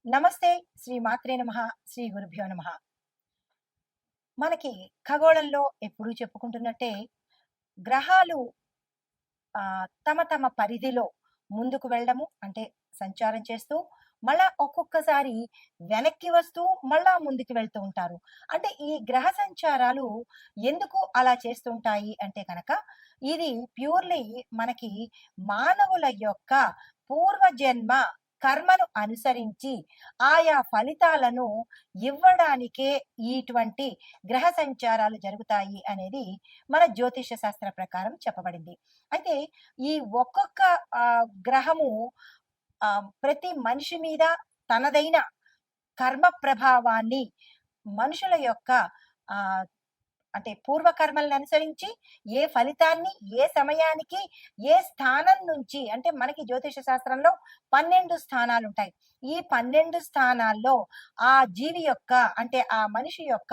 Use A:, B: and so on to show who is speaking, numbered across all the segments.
A: నమస్తే. శ్రీ మాత్రే నమః. శ్రీ గురుభ్యో నమః. మనకి ఖగోళంలో ఎప్పుడూ చెప్పుకుంటున్నట్టే గ్రహాలు తమ తమ పరిధిలో ముందుకు వెళ్ళడము అంటే సంచారం చేస్తూ, మళ్ళా ఒక్కొక్కసారి వెనక్కి వస్తూ, మళ్ళా ముందుకు వెళ్తూ ఉంటారు. అంటే ఈ గ్రహ సంచారాలు ఎందుకు అలా చేస్తుంటాయి అంటే గనక, ఇది ప్యూర్‌లీ మనకి మానవుల యొక్క పూర్వజన్మ కర్మను అనుసరించి ఆయా ఫలితాలను ఇవ్వడానికే ఇటువంటి గ్రహ సంచారాలు జరుగుతాయి అనేది మన జ్యోతిష శాస్త్ర ప్రకారం చెప్పబడింది. అయితే ఈ ఒక్కొక్క గ్రహము ప్రతి మనిషి మీద తనదైన కర్మ ప్రభావాన్ని మనుషుల యొక్క ఆహ్, అంటే పూర్వకర్మలను అనుసరించి ఏ ఫలితాన్ని, ఏ సమయానికి, ఏ స్థానం నుంచి అంటే మనకి జ్యోతిష శాస్త్రంలో 12 స్థానాలుంటాయి. ఈ 12 స్థానాల్లో ఆ జీవి యొక్క అంటే ఆ మనిషి యొక్క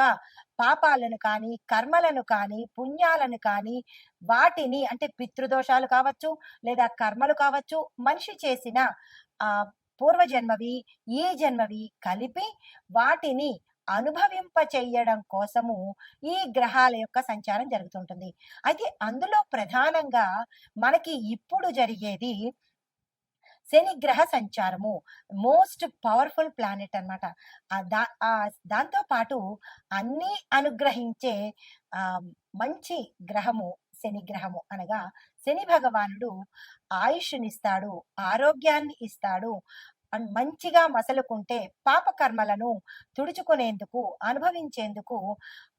A: పాపాలను కానీ, కర్మలను కానీ, పుణ్యాలను కానీ, వాటిని అంటే పితృదోషాలు కావచ్చు, లేదా కర్మలు కావచ్చు, మనిషి చేసిన ఆహ్, పూర్వజన్మవి, ఈ జన్మవి కలిపి వాటిని అనుభవింప చెయ్యడం కోసము ఈ గ్రహాల యొక్క సంచారం జరుగుతుంటుంది. అయితే అందులో ప్రధానంగా మనకి ఇప్పుడు జరిగేది శని గ్రహ సంచారము. మోస్ట్ పవర్‌ఫుల్ ప్లానెట్ అన్నమాట. దాంతో పాటు అన్నీ అనుగ్రహించే ఆహ్, మంచి గ్రహము శని గ్రహము. అనగా శని భగవానుడు ఆయుష్‌నిస్తాడు, ఆరోగ్యాన్ని ఇస్తాడు. మంచిగా మసలుకుంటే పాపకర్మలను తుడుచుకునేందుకు, అనుభవించేందుకు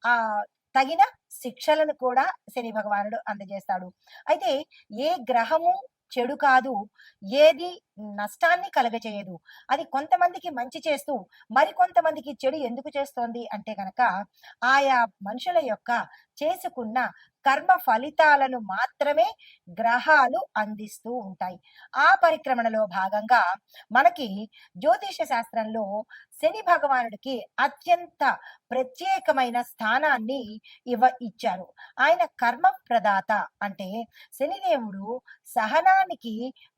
A: ఆహ్, తగిన శిక్షలను కూడా శని భగవానుడు అందజేస్తాడు. అయితే ఏ గ్రహము చెడు కాదు. ఏది నష్టాన్ని కలగచేయదు. అది కొంతమందికి మంచి చేస్తూ, మరికొంతమందికి చెడు ఎందుకు చేస్తోంది అంటే గనక, ఆయా మనుషుల యొక్క చేసుకున్న కర్మ ఫలితాలను మాత్రమే గ్రహాలు అందిస్తూ ఉంటాయి. ఆ పరిక్రమణలో భాగంగా మనకి జ్యోతిష శాస్త్రంలో శని భగవానుడికి అత్యంత ప్రత్యేకమైన స్థానాన్ని ఇచ్చారు. ఆయన కర్మ ప్రదాత అంటే శనిదేవుడు సహనానికి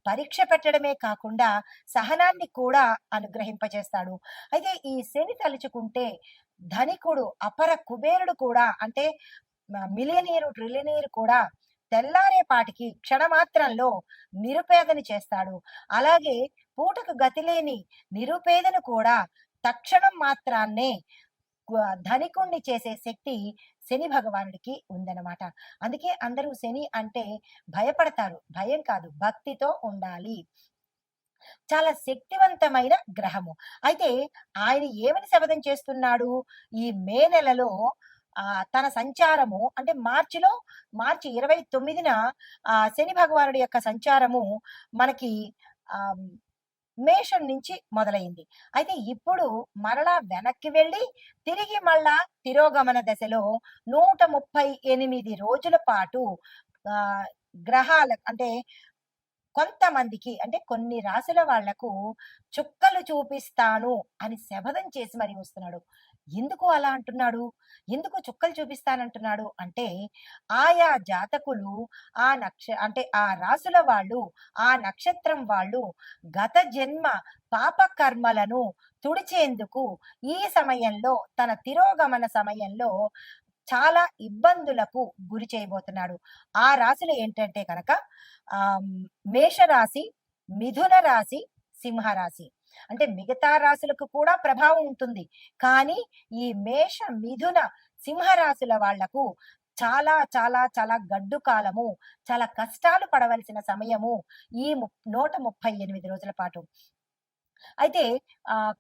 A: పరీక్ష పెట్టడమే కాకుండా సహనాన్ని కూడా అనుగ్రహింపజేస్తాడు. అయితే ఈ శని తలుచుకుంటే ధనికుడు, అపర కుబేరుడు కూడా అంటే మిలియనీరు, ట్రిలియనీరు కూడా తెల్లారేపాటికి క్షణమాత్రంలో నిరుపేదని చేస్తాడు. అలాగే పూటకు గతిలేని నిరుపేదను కూడా తక్షణం మాత్రాన్నే ధనికుణ్ణి చేసే శక్తి శని భగవానుడికి ఉందన్నమాట. అందుకే అందరూ శని అంటే భయపడతారు. భయం కాదు, భక్తితో ఉండాలి. చాలా శక్తివంతమైన గ్రహము. అయితే ఆయన ఏమని శపథం చేస్తున్నాడు? ఈ మే నెలలో తన సంచారము అంటే మార్చి 29న శని భగవానుడి యొక్క సంచారము మనకి ఆహ్, మేషం నుంచి మొదలైంది. అయితే ఇప్పుడు మరలా వెనక్కి వెళ్ళి తిరిగి మళ్ళా తిరోగమన దశలో 138 రోజుల పాటు ఆహ్, గ్రహాల అంటే కొంతమందికి అంటే కొన్ని రాసుల వాళ్లకు చుక్కలు చూపిస్తాను అని శపథం చేసి మరి వస్తున్నాడు. ఎందుకు అలా అంటున్నాడు? ఎందుకు చుక్కలు చూపిస్తానంటున్నాడు అంటే, ఆయా జాతకులు అంటే ఆ రాసుల వాళ్ళు, ఆ నక్షత్రం వాళ్ళు గత జన్మ పాప కర్మలను తుడిచేందుకు ఈ సమయంలో తన తిరోగమన సమయంలో చాలా ఇబ్బందులకు గురి చేయబోతున్నాడు. ఆ రాశులు ఏంటంటే కనుక మేషరాశి, మిథున రాశి, సింహరాశి. అంటే మిగతా రాశులకు కూడా ప్రభావం ఉంటుంది. కానీ ఈ మేష, మిథున, సింహరాశుల వాళ్లకు చాలా చాలా చాలా గడ్డు కాలము, చాలా కష్టాలు పడవలసిన సమయము ఈ 138 రోజుల పాటు. అయితే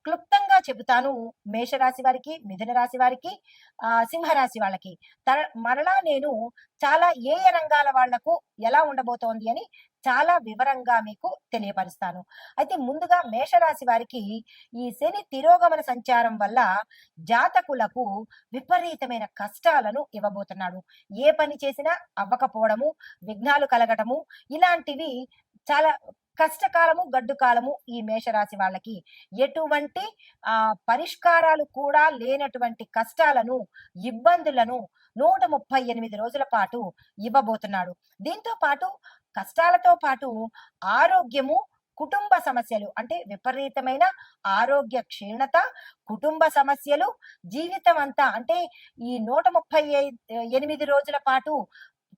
A: క్లుప్తంగా చెబుతాను మేషరాశి వారికి, మిథున రాశి వారికి, సింహరాశి వాళ్ళకి. మరలా నేను చాలా ఏ ఏ రంగాల వాళ్లకు ఎలా ఉండబోతోంది అని చాలా వివరంగా మీకు తెలియపరుస్తాను. అయితే ముందుగా మేషరాశి వారికి ఈ శని తిరోగమన సంచారం వల్ల జాతకులకు విపరీతమైన కష్టాలను ఇవ్వబోతున్నాడు. ఏ పని చేసినా అవ్వకపోవడము, విఘ్నాలు కలగటము ఇలాంటివి చాలా కష్టకాలము, గడ్డు కాలము ఈ మేషరాశి వాళ్ళకి. ఎటువంటి పరిష్కారాలు కూడా లేనటువంటి కష్టాలను, ఇబ్బందులను 138 రోజుల పాటు ఇవ్వబోతున్నాడు. దీంతో పాటు కష్టాలతో పాటు ఆరోగ్యము కుటుంబ సమస్యలు అంటే విపరీతమైన ఆరోగ్య క్షీణత, కుటుంబ సమస్యలు, జీవితం అంతా అంటే ఈ 138 రోజుల పాటు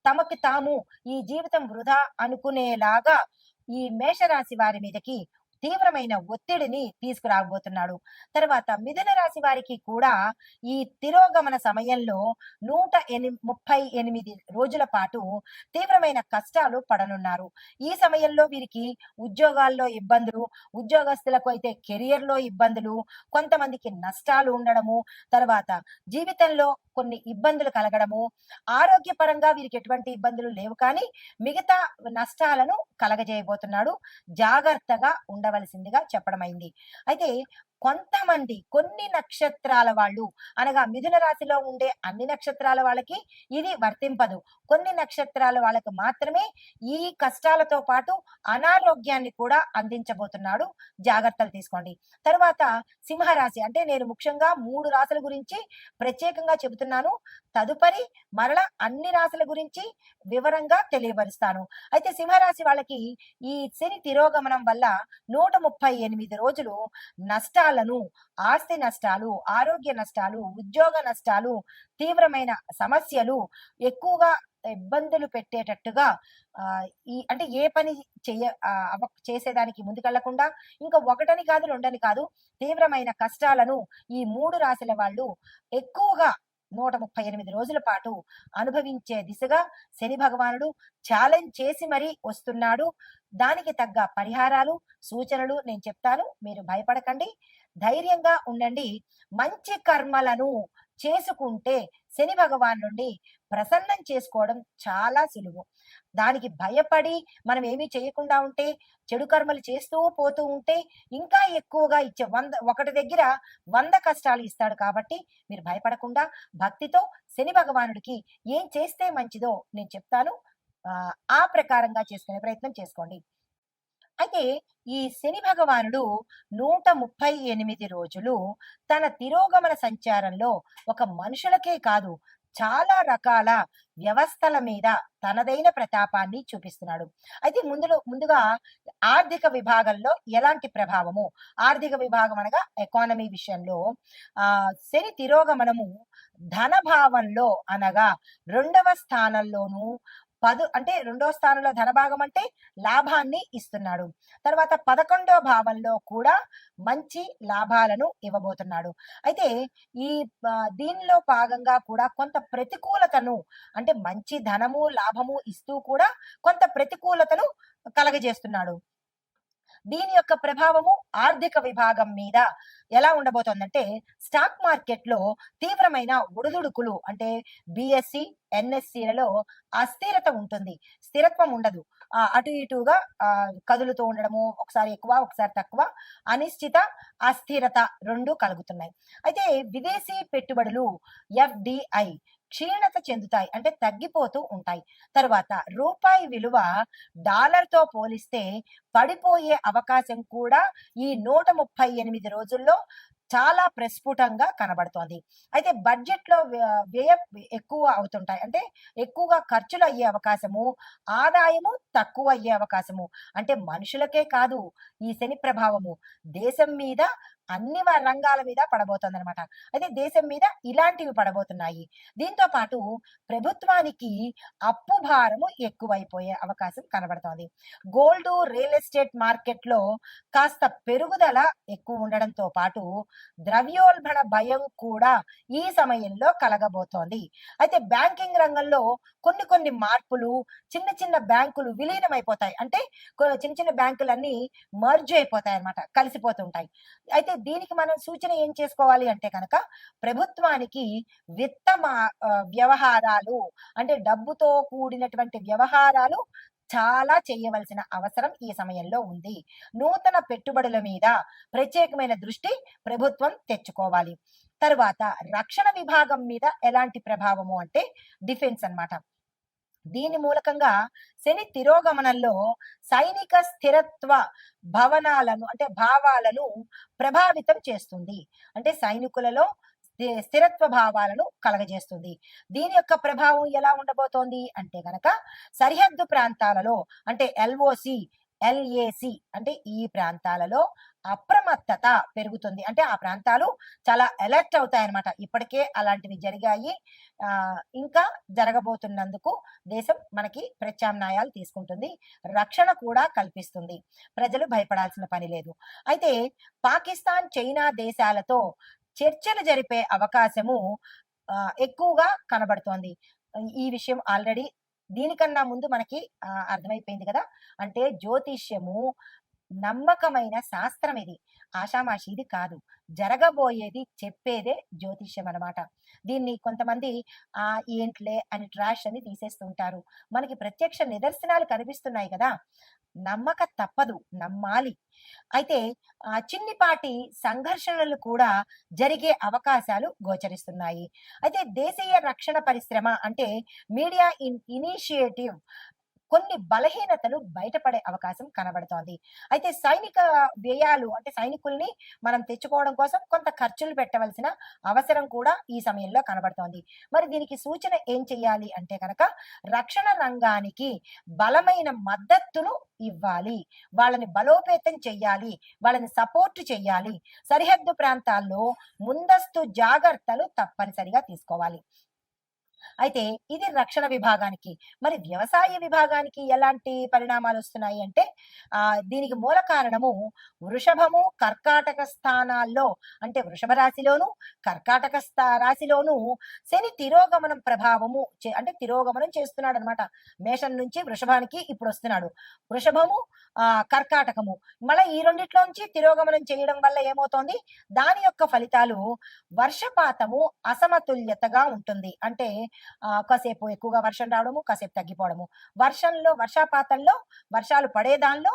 A: తమకి తాము ఈ జీవితం వృధా అనుకునేలాగా ఈ మేషరాశి వారి మీదకి తీవ్రమైన ఒత్తిడిని తీసుకురాబోతున్నాడు. తర్వాత మిథున రాశి వారికి కూడా ఈ తిరోగమన సమయంలో 38 రోజుల పాటు తీవ్రమైన కష్టాలు పడనున్నారు. ఈ సమయంలో వీరికి ఉద్యోగాల్లో ఇబ్బందులు, ఉద్యోగస్తులకు అయితే కెరియర్‌లో ఇబ్బందులు, కొంతమందికి నష్టాలు ఉండడము, తర్వాత జీవితంలో కొన్ని ఇబ్బందులు కలగడము, ఆరోగ్యపరంగా వీరికి ఎటువంటి ఇబ్బందులు లేవు కానీ మిగతా నష్టాలను కలగజేయబోతున్నాడు. జాగ్రత్తగా ఉండవలసిందిగా చెప్పడమైంది. అయితే కొంతమంది కొన్ని నక్షత్రాల వాళ్ళు అనగా మిథున రాశిలో ఉండే అన్ని నక్షత్రాల వాళ్ళకి ఇది వర్తింపదు. కొన్ని నక్షత్రాల వాళ్ళకి మాత్రమే ఈ కష్టాలతో పాటు అనారోగ్యాన్ని కూడా అందించబోతున్నాడు. జాగ్రత్తలు తీసుకోండి. తర్వాత సింహరాశి అంటే నేను ముఖ్యంగా 3 రాశుల గురించి ప్రత్యేకంగా చెబుతున్నాను. తదుపరి మరలా అన్ని రాశుల గురించి వివరంగా తెలియపరుస్తాను. అయితే సింహరాశి వాళ్ళకి ఈ శని తిరోగమనం వల్ల 138 రోజులు నష్టాలను, ఆస్తి నష్టాలు, ఆరోగ్య నష్టాలు, ఉద్యోగ నష్టాలు, తీవ్రమైన సమస్యలు, ఎక్కువగా ఇబ్బందులు పెట్టేటట్టుగా ఈ అంటే ఏ పని చేసేదానికి ముందుకెళ్లకుండా ఇంకా ఒకటని కాదు, రెండని కాదు తీవ్రమైన కష్టాలను ఈ 3 రాశుల వాళ్ళు ఎక్కువగా 138 రోజుల పాటు అనుభవించే దిశగా శని భగవానుడు ఛాలెంజ్ చేసి మరీ వస్తున్నాడు. దానికి తగ్గ పరిహారాలు, సూచనలు నేను చెప్తాను. మీరు భయపడకండి. ధైర్యంగా ఉండండి. మంచి కర్మలను చేసుకుంటే శని భగవాన్ నుండి ప్రసన్నం చేసుకోవడం చాలా సులువు. దానికి భయపడి మనం ఏమీ చేయకుండా ఉంటే, చెడు కర్మలు చేస్తూ పోతూ ఉంటే ఇంకా ఎక్కువగా ఇచ్చే ఒకటి దగ్గర 100 కష్టాలు ఇస్తాడు. కాబట్టి మీరు భయపడకుండా భక్తితో శని భగవానుడికి ఏం చేస్తే మంచిదో నేను చెప్తాను. ఆ ప్రకారంగా చేసుకునే ప్రయత్నం చేసుకోండి. అయితే ఈ శని భగవానుడు 138 రోజులు తన తిరోగమన సంచారంలో ఒక మనుషులకే కాదు చాలా రకాల వ్యవస్థల మీద తనదైన ప్రతాపాన్ని చూపిస్తున్నాడు. అయితే ముందుగా ఆర్థిక విభాగంలో ఎలాంటి ప్రభావము, ఆర్థిక విభాగం అనగా ఎకానమీ విషయంలో శని తిరోగమనము ధన భావంలో అనగా 2వ స్థానంలోను అంటే 2వ స్థానంలో ధనభాగం అంటే లాభాన్ని ఇస్తున్నాడు. తర్వాత 11వ భావంలో కూడా మంచి లాభాలను ఇవ్వబోతున్నాడు. అయితే ఈ దీనిలో భాగంగా కూడా కొంత ప్రతికూలతను అంటే మంచి ధనము, లాభము ఇస్తూ కూడా కొంత ప్రతికూలతను కలగజేస్తున్నాడు. దీని యొక్క ప్రభావము ఆర్థిక విభాగం మీద ఎలా ఉండబోతోందంటే స్టాక్ మార్కెట్ లో తీవ్రమైన ఒడిదుడుకులు అంటే బిఎస్సి, ఎన్ఎస్సిలలో అస్థిరత ఉంటుంది. స్థిరత్వం ఉండదు. అటు ఇటుగా కదులుతూ ఉండడము, ఒకసారి ఎక్కువ ఒకసారి తక్కువ, అనిశ్చిత, అస్థిరత 2 కలుగుతున్నాయి. అయితే విదేశీ పెట్టుబడులు ఎఫ్డిఐ క్షీణత చెందుతాయి అంటే తగ్గిపోతూ ఉంటాయి. తర్వాత రూపాయి విలువ డాలర్తో పోలిస్తే పడిపోయే అవకాశం కూడా ఈ 138 రోజుల్లో చాలా ప్రస్ఫుటంగా కనబడుతోంది. అయితే బడ్జెట్ లో వ్యయం ఎక్కువ అవుతుంటాయి అంటే ఎక్కువగా ఖర్చులు అయ్యే అవకాశము, ఆదాయము తక్కువ అయ్యే అవకాశము. అంటే మనుషులకే కాదు ఈ శని ప్రభావము దేశం మీద అన్ని రంగాల మీద పడబోతుంది అనమాట. అయితే దేశం మీద ఇలాంటివి పడబోతున్నాయి. దీంతో పాటు ప్రభుత్వానికి అప్పు భారము ఎక్కువైపోయే అవకాశం కనబడుతోంది. గోల్డ్, రియల్ ఎస్టేట్ మార్కెట్ లో కాస్త పెరుగుదల ఎక్కువ ఉండడంతో పాటు ద్రవ్యోల్బణ భయం కూడా ఈ సమయంలో కలగబోతోంది. అయితే బ్యాంకింగ్ రంగంలో కొన్ని మార్పులు, చిన్న చిన్న బ్యాంకులు విలీనమైపోతాయి అంటే చిన్న చిన్న బ్యాంకులన్నీ మర్జ్ అయిపోతాయి అన్నమాట, కలిసిపోతుంటాయి. అయితే దీనికి మనం సూచన ఏం చేసుకోవాలి అంటే కనుక ప్రభుత్వానికి విత్త వ్యవహారాలు అంటే డబ్బుతో కూడినటువంటి వ్యవహారాలు చాలా చేయవలసిన అవసరం ఈ సమయంలో ఉంది. నూతన పెట్టుబడుల మీద ప్రత్యేకమైన దృష్టి ప్రభుత్వం తెచ్చుకోవాలి. తరువాత రక్షణ విభాగం మీద ఎలాంటి ప్రభావము అంటే డిఫెన్స్ అన్నమాట. దీని మూలకంగా శని తిరోగమనంలో సైనిక స్థిరత్వ భవనాలను అంటే భావాలను ప్రభావితం చేస్తుంది. అంటే సైనికులలో స్థిరత్వ భావాలను కలగజేస్తుంది. దీని యొక్క ప్రభావం ఎలా ఉండబోతోంది అంటే గనక సరిహద్దు ప్రాంతాలలో అంటే ఎల్ఓసి LAC అంటే ఈ ప్రాంతాలలో అప్రమత్తత పెరుగుతుంది. అంటే ఆ ప్రాంతాలు చాలా అలర్ట్ అవుతాయన్నమాట. ఇప్పటికే అలాంటివి జరిగాయి. ఇంకా జరగబోతున్నందుకు దేశం మనకి ప్రత్యామ్నాయాలు తీసుకుంటుంది. రక్షణ కూడా కల్పిస్తుంది. ప్రజలు భయపడాల్సిన పని లేదు. అయితే పాకిస్తాన్, చైనా దేశాలతో చర్చలు జరిపే అవకాశము ఎక్కువగా కనబడుతోంది. ఈ విషయం ఆల్రెడీ దీనికన్నా ముందు మనకి అర్థమైపోయింది కదా! అంటే జ్యోతిష్యము నమ్మకమైన శాస్త్రం ఇది. ఆషామాషీది కాదు. జరగబోయేది చెప్పేదే జ్యోతిష్యం అనమాట. దీన్ని కొంతమంది ఏంట్లే అని ట్రాష్ అని తీసేస్తుంటారు. మనకి ప్రత్యక్ష నిదర్శనాలు కనిపిస్తున్నాయి కదా! నమ్మక తప్పదు. నమ్మాలి. అయితే చిన్నిపాటి సంఘర్షణలు కూడా జరిగే అవకాశాలు గోచరిస్తున్నాయి. అయితే దేశీయ రక్షణ పరిశ్రమ అంటే మీడియా ఇనిషియేటివ్ కొన్ని బలహీనతలు బయటపడే అవకాశం కనబడుతోంది. అయితే సైనిక వ్యయాలు అంటే సైనికుల్ని మనం తెచ్చుకోవడం కోసం కొంత ఖర్చులు పెట్టవలసిన అవసరం కూడా ఈ సమయంలో కనబడుతోంది. మరి దీనికి సూచన ఏం చెయ్యాలి అంటే గనక రక్షణ రంగానికి బలమైన మద్దతును ఇవ్వాలి. వాళ్ళని బలోపేతం చెయ్యాలి. వాళ్ళని సపోర్ట్ చెయ్యాలి. సరిహద్దు ప్రాంతాల్లో ముందస్తు జాగ్రత్తలు తప్పనిసరిగా తీసుకోవాలి. అయితే ఇది రక్షణ విభాగానికి. మరి వ్యవసాయ విభాగానికి ఎలాంటి పరిణామాలు వస్తున్నాయి అంటే దీనికి మూల కారణము వృషభము, కర్కాటక స్థానాల్లో అంటే వృషభ రాశిలోను, కర్కాటక రాశిలోను శని తిరోగమనం ప్రభావము అంటే తిరోగమనం చేస్తున్నాడనమాట. మేషం నుంచి వృషభానికి ఇప్పుడు వస్తున్నాడు. వృషభము, కర్కాటకము మళ్ళీ ఈ రెండిట్లోంచి తిరోగమనం చేయడం వల్ల ఏమవుతోంది? దాని యొక్క ఫలితాలు వర్షపాతము అసమతుల్యతగా ఉంటుంది. అంటే కాసేపు ఎక్కువగా వర్షం రావడము, కాసేపు తగ్గిపోవడము. వర్షపాతంలో వర్షాలు పడే దానిలో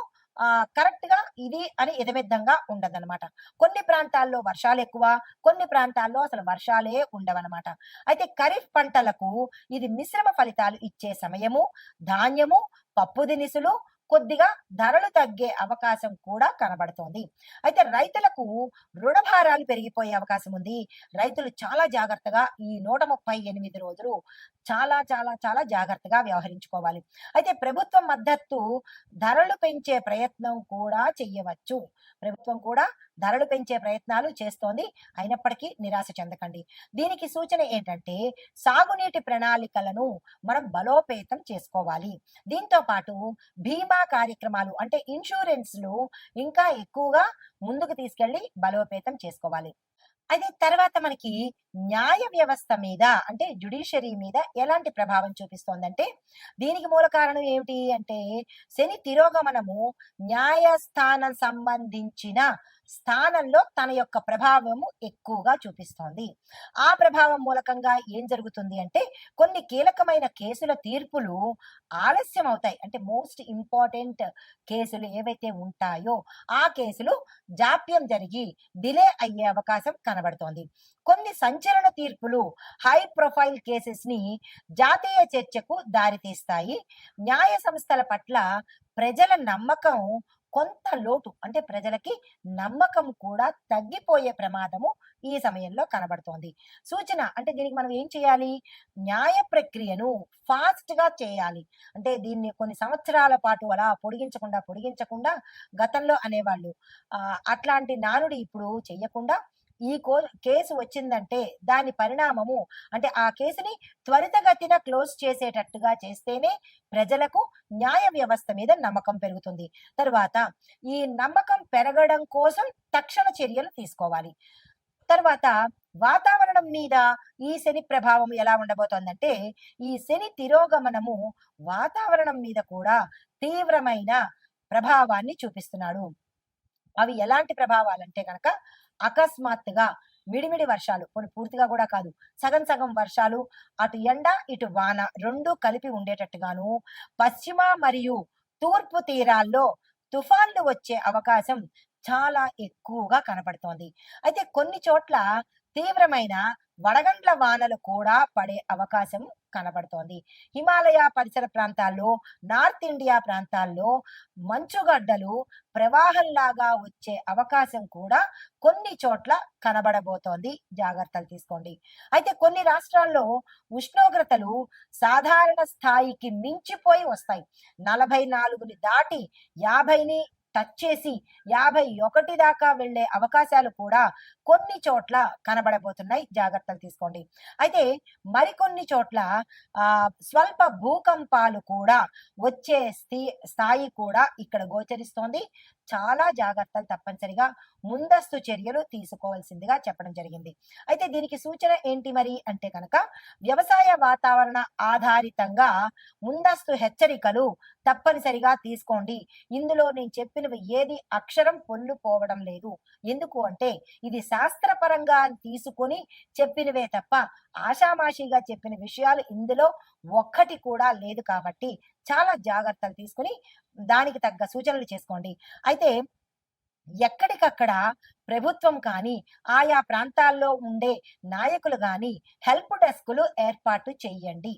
A: కరెక్ట్ గా ఇది అని ఎదమిద్దంగా ఉండదన్నమాట. కొన్ని ప్రాంతాల్లో వర్షాలు ఎక్కువ, కొన్ని ప్రాంతాల్లో అసలు వర్షాలే ఉండవన్నమాట. అయితే ఖరీఫ్ పంటలకు ఇది మిశ్రమ ఫలితాలు ఇచ్చే సమయము. ధాన్యము, పప్పు దినుసులు కొద్దిగా ధరలు తగ్గే అవకాశం కూడా కనబడుతోంది. అయితే రైతులకు రుణభారాలు పెరిగిపోయే అవకాశం ఉంది. రైతులు చాలా జాగ్రత్తగా ఈ 138 రోజులు చాలా చాలా చాలా జాగ్రత్తగా వ్యవహరించుకోవాలి. అయితే ప్రభుత్వం మద్దతు ధరలు పెంచే ప్రయత్నం కూడా చెయ్యవచ్చు. ప్రభుత్వం కూడా ధరలు పెంచే ప్రయత్నాలు చేస్తోంది. అయినప్పటికీ నిరాశ చెందకండి. దీనికి సూచన ఏంటంటే సాగునీటి ప్రణాళికలను మనం బలోపేతం చేసుకోవాలి. దీంతో పాటు బీమా కార్యక్రమాలు అంటే ఇన్సూరెన్స్లు ఇంకా ఎక్కువగా ముందుకు తీసుకెళ్లి బలోపేతం చేసుకోవాలి. అయితే తర్వాత మనకి న్యాయ వ్యవస్థ మీద అంటే జ్యుడిషియరీ మీద ఎలాంటి ప్రభావం చూపిస్తోందంటే దీనికి మూల కారణం ఏమిటి అంటే శని తిరోగమనము న్యాయస్థానం సంబంధించిన స్థానంలో తన యొక్క ప్రభావము ఎక్కువగా చూపిస్తోంది. ఆ ప్రభావం మూలకంగా ఏం జరుగుతుంది అంటే కొన్ని కీలకమైన కేసుల తీర్పులు ఆలస్యం అవుతాయి. అంటే మోస్ట్ ఇంపార్టెంట్ కేసులు ఏవైతే ఉంటాయో ఆ కేసులు జాప్యం జరిగి డిలే అయ్యే అవకాశం కనబడుతోంది. కొన్ని సంచలన తీర్పులు హై ప్రొఫైల్ కేసెస్ ని జాతీయ చర్చకు దారితీస్తాయి. న్యాయ సంస్థల పట్ల ప్రజల నమ్మకం కొంత లోటు అంటే ప్రజలకి నమ్మకం కూడా తగ్గిపోయే ప్రమాదము ఈ సమయంలో కనబడుతోంది. సూచన అంటే దీనికి మనం ఏం చేయాలి? న్యాయ ప్రక్రియను ఫాస్ట్ గా చేయాలి. అంటే దీన్ని కొన్ని సంవత్సరాల పాటు అలా పొడిగించకుండా గతంలో అనేవాళ్ళు అట్లాంటి నానుడి ఇప్పుడు చెయ్యకుండా ఈ కేసు వచ్చిందంటే దాని పరిణామము అంటే ఆ కేసుని త్వరితగతిన క్లోజ్ చేసేటట్టుగా చేస్తేనే ప్రజలకు న్యాయ వ్యవస్థ మీద నమ్మకం పెరుగుతుంది. తర్వాత ఈ నమ్మకం పెరగడం కోసం తక్షణ చర్యలు తీసుకోవాలి. తర్వాత వాతావరణం మీద ఈ శని ప్రభావం ఎలా ఉండబోతోందంటే ఈ శని తిరోగమనము వాతావరణం మీద కూడా తీవ్రమైన ప్రభావాన్ని చూపిస్తున్నాడు. అవి ఎలాంటి ప్రభావాలంటే కనుక అకస్మాత్తుగా మిడిమిడి వర్షాలు, కొన్ని పూర్తిగా కూడా కాదు, సగం సగం వర్షాలు, అటు ఎండ ఇటు వాన రెండు కలిపి ఉండేటట్టుగాను, పశ్చిమ మరియు తూర్పు తీరాల్లో తుఫాన్లు వచ్చే అవకాశం చాలా ఎక్కువగా కనపడుతోంది. అయితే కొన్ని చోట్ల తీవ్రమైన వడగండ్ల వానలు కూడా పడే అవకాశం కనబడుతోంది. హిమాలయ పరిసర ప్రాంతాల్లో, నార్త్ ఇండియా ప్రాంతాల్లో మంచుగడ్డలు ప్రవాహంలాగా వచ్చే అవకాశం కూడా కొన్ని చోట్ల కనబడబోతోంది. జాగ్రత్తలు తీసుకోండి. అయితే కొన్ని రాష్ట్రాల్లో ఉష్ణోగ్రతలు సాధారణ స్థాయికి మించిపోయి వస్తాయి. 44ని దాటి 50ని టచ్ చేసి 51 దాకా వెళ్ళే అవకాశాలు కూడా కొన్ని చోట్ల కనబడబోతున్నాయి. జాగ్రత్తలు తీసుకోండి. అయితే మరికొన్ని చోట్ల స్వల్ప భూకంపాలు కూడా వచ్చే స్థాయి కూడా ఇక్కడ గోచరిస్తోంది. చాలా జాగ్రత్తలు తప్పనిసరిగా ముందస్తు చర్యలు తీసుకోవాల్సిందిగా చెప్పడం జరిగింది. అయితే దీనికి సూచన ఏంటి మరి అంటే కనుక వ్యవసాయ వాతావరణ ఆధారితంగా ముందస్తు హెచ్చరికలు తప్పనిసరిగా తీసుకోండి. ఇందులో నేను చెప్పినవి ఏది అక్షరం పొల్లు పోవడం లేదు. ఎందుకు అంటే ఇది శాస్త్రపరంగా తీసుకొని చెప్పినవే తప్ప ఆషామాషిగా చెప్పిన విషయాలు ఇందులో ఒక్కటి కూడా లేదు. కాబట్టి చాలా జాగ్రత్తలు తీసుకుని దానికి తగ్గ సూచనలు చేసుకోండి. అయితే ఎక్కడికక్కడ ప్రభుత్వం కానీ, ఆయా ప్రాంతాల్లో ఉండే నాయకులు గాని హెల్ప్ డెస్కులు ఏర్పాటు చేయండి.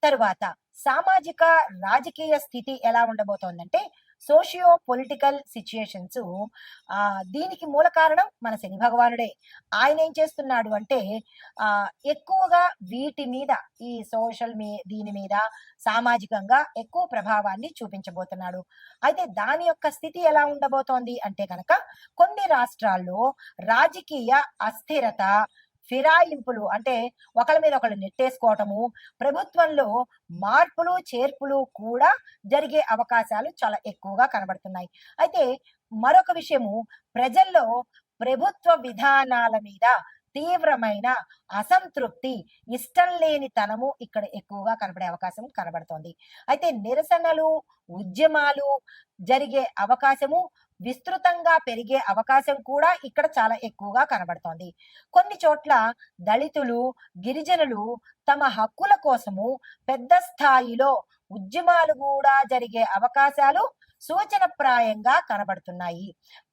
A: తరువాత సామాజిక రాజకీయ స్థితి ఎలా ఉండబోతోందంటే సోషియో పొలిటికల్ సిచ్యుయేషన్స్ దీనికి మూల కారణం మన శని భగవానుడే. ఆయన ఏం చేస్తున్నాడు అంటే ఎక్కువగా వీటి మీద ఈ దీని మీద సామాజికంగా ఎక్కువ ప్రభావాన్ని చూపించబోతున్నాడు. అయితే దాని యొక్క స్థితి ఎలా ఉండబోతోంది అంటే కనుక కొన్ని రాష్ట్రాల్లో రాజకీయ అస్థిరత, ఫిరాయింపులు అంటే ఒకళ్ళ మీద ఒకళ్ళు నెట్టేసుకోవటము, ప్రభుత్వంలో మార్పులు చేర్పులు కూడా జరిగే అవకాశాలు చాలా ఎక్కువగా కనబడుతున్నాయి. అయితే మరొక విషయము, ప్రజల్లో ప్రభుత్వ విధానాల మీద తీవ్రమైన అసంతృప్తి, ఇష్టం లేని తనము ఇక్కడ ఎక్కువగా కనబడే అవకాశం కనబడుతోంది. అయితే నిరసనలు, ఉద్యమాలు జరిగే అవకాశము, విస్తృతంగా పెరిగే అవకాశం కూడా ఇక్కడ చాలా ఎక్కువగా కనబడుతోంది. కొన్ని చోట్ల దళితులు, గిరిజనులు తమ హక్కుల కోసము పెద్ద స్థాయిలో ఉద్యమాలు కూడా జరిగే అవకాశాలు సూచనప్రాయంగా కనబడుతున్నాయి.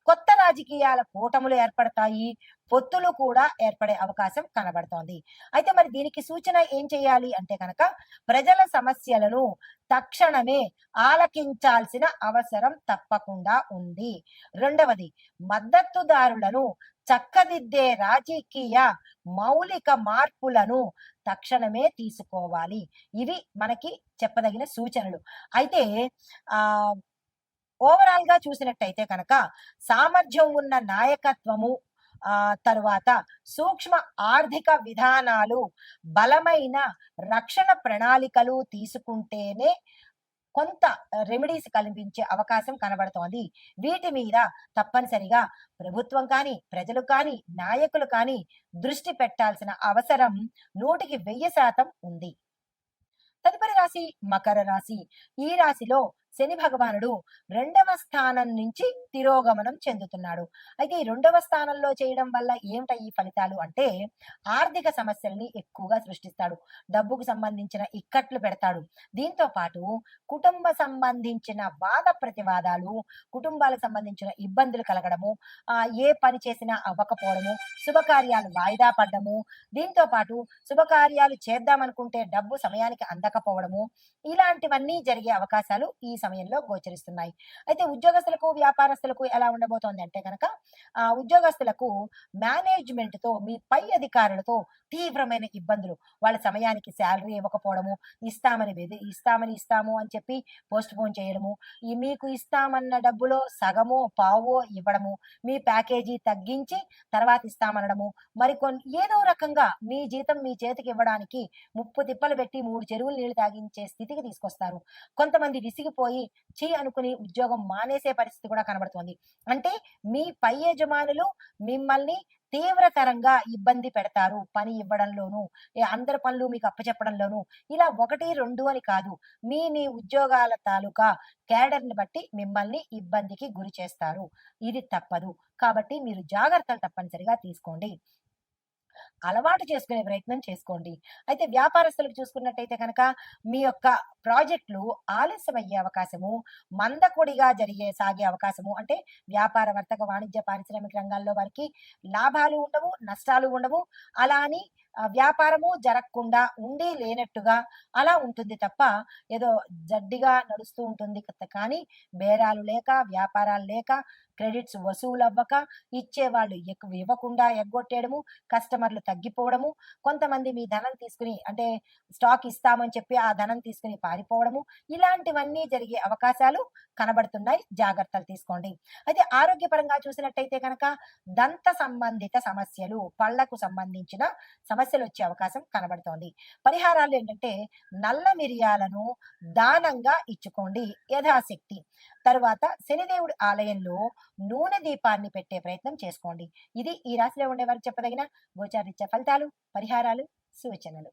A: కొత్త రాజకీయాల కూటములు ఏర్పడతాయి, పొత్తులు కూడా ఏర్పడే అవకాశం కనబడుతోంది. అయితే మరి దీనికి సూచన ఏం చేయాలి అంటే కనుక ప్రజల సమస్యలను తక్షణమే ఆలకించాల్సిన అవసరం తప్పకుండా ఉంది. రెండవది, మద్దతుదారులను చక్కదిద్దే రాజకీయ మౌలిక మార్పులను తక్షణమే తీసుకోవాలి. ఇవి మనకి చెప్పదగిన సూచనలు. అయితే ఆ ఓవరాల్ గా చూసినట్టయితే కనుక సామర్థ్యం ఉన్న నాయకత్వము, తరువాత సూక్ష్మ ఆర్థిక విధానాలు, బలమైన రక్షణ ప్రణాళికలు తీసుకుంటేనే కొంత రెమెడీస్ కల్పించే అవకాశం కనబడుతోంది. వీటి మీద తప్పనిసరిగా ప్రభుత్వం కానీ, ప్రజలు కానీ, నాయకులు కానీ దృష్టి పెట్టాల్సిన అవసరం 100% ఉంది. తదుపరి రాశి మకర రాశి. ఈ రాశిలో శని భగవానుడు 2వ స్థానం నుంచి తిరోగమనం చెందుతున్నాడు. అయితే ఈ 2వ స్థానంలో చేయడం వల్ల ఏమిట ఈ ఫలితాలు అంటే ఆర్థిక సమస్యల్ని ఎక్కువగా సృష్టిస్తాడు. డబ్బుకు సంబంధించిన ఇక్కట్లు పెడతాడు. దీంతో పాటు కుటుంబ సంబంధించిన వాద ప్రతివాదాలు, కుటుంబాలకు సంబంధించిన ఇబ్బందులు కలగడము, ఏ పని చేసినా అవ్వకపోవడము, శుభకార్యాలు వాయిదా పడ్డము, దీంతో పాటు శుభకార్యాలు చేద్దామనుకుంటే డబ్బు సమయానికి అందకపోవడము, ఇలాంటివన్నీ జరిగే అవకాశాలు ఈ సమయంలో గోచరిస్తున్నాయి. అయితే ఉద్యోగస్తులకు, వ్యాపారస్తులకు ఎలా ఉండబోతోంది అంటే కనుక ఉద్యోగస్తులకు మేనేజ్మెంట్ తో, మీ పై అధికారులతో తీవ్రమైన ఇబ్బందులు, వాళ్ళ సమయానికి శాలరీ ఇవ్వకపోవడము, ఇస్తాము అని చెప్పి పోస్ట్ పోన్ చేయడము, మీకు ఇస్తామన్న డబ్బులో సగమో పావో ఇవ్వడము, మీ ప్యాకేజీ తగ్గించి తర్వాత ఇస్తామనడము, ఏదో రకంగా మీ జీతం మీ చేతికి ఇవ్వడానికి ముప్పు తిప్పలు పెట్టి 3 చెరువులు నీళ్లు తాగించే స్థితికి తీసుకొస్తారు. కొంతమంది విసిగిపోయి అనుకుని ఉద్యోగం మానేసే పరిస్థితి కూడా కనబడుతోంది. అంటే మీ పై యజమానులు మిమ్మల్ని తీవ్రతరంగా ఇబ్బంది పెడతారు. పని ఇవ్వడంలోనూ, అందరి పనులు మీకు అప్పచెప్పడంలోనూ. ఇలా 1, 2 అని కాదు, మీ ఉద్యోగాల తాలూకా కేడర్ని బట్టి మిమ్మల్ని ఇబ్బందికి గురి చేస్తారు. ఇది తప్పదు. కాబట్టి మీరు జాగ్రత్తలు తప్పనిసరిగా తీసుకోండి. అలవాటు చేసుకునే ప్రయత్నం చేసుకోండి. అయితే వ్యాపారస్తులకు చూసుకున్నట్టయితే కనుక మీ యొక్క ప్రాజెక్ట్‌లు ఆలస్యమయ్యే అవకాశము, మందకొడిగా సాగే అవకాశము అంటే వ్యాపార, వర్తక, వాణిజ్య, పారిశ్రామిక రంగాల్లో వారికి లాభాలు ఉండవు, నష్టాలు ఉండవు. అలా అని వ్యాపారము జరగకుండా ఉండి లేనట్టుగా అలా ఉంటుంది తప్ప ఏదో జడ్డిగా నడుస్తూ ఉంటుంది కానీ బేరాలు లేక, వ్యాపారాలు లేక, క్రెడిట్స్ వసూలవ్వక, ఇచ్చేవాళ్ళు ఇవ్వకుండా ఎగ్గొట్టేయడము, కస్టమర్లు తగ్గిపోవడము, కొంతమంది మీ ధనం తీసుకుని అంటే స్టాక్ ఇస్తామని చెప్పి ఆ ధనం తీసుకుని పారిపోవడము, ఇలాంటివన్నీ జరిగే అవకాశాలు కనబడుతున్నాయి. జాగ్రత్తలు తీసుకోండి. అయితే ఆరోగ్యపరంగా చూసినట్టయితే కనుక దంత సంబంధిత సమస్యలు, పళ్లకు సంబంధించిన సమస్యలొచ్చే అవకాశం కనబడుతోంది. పరిహారాలేంటంటే నల్ల మిరియాలను దానంగా ఇచ్చుకోండి యథాశక్తి. తరువాత శనిదేవుడి ఆలయంలో నూనె దీపాన్ని పెట్టే ప్రయత్నం చేసుకోండి. ఇది ఈ రాశిలో ఉండేవారికి చెప్పదగిన గోచారరీత్యా ఫలితాలు, పరిహారాలు, సూచనలు.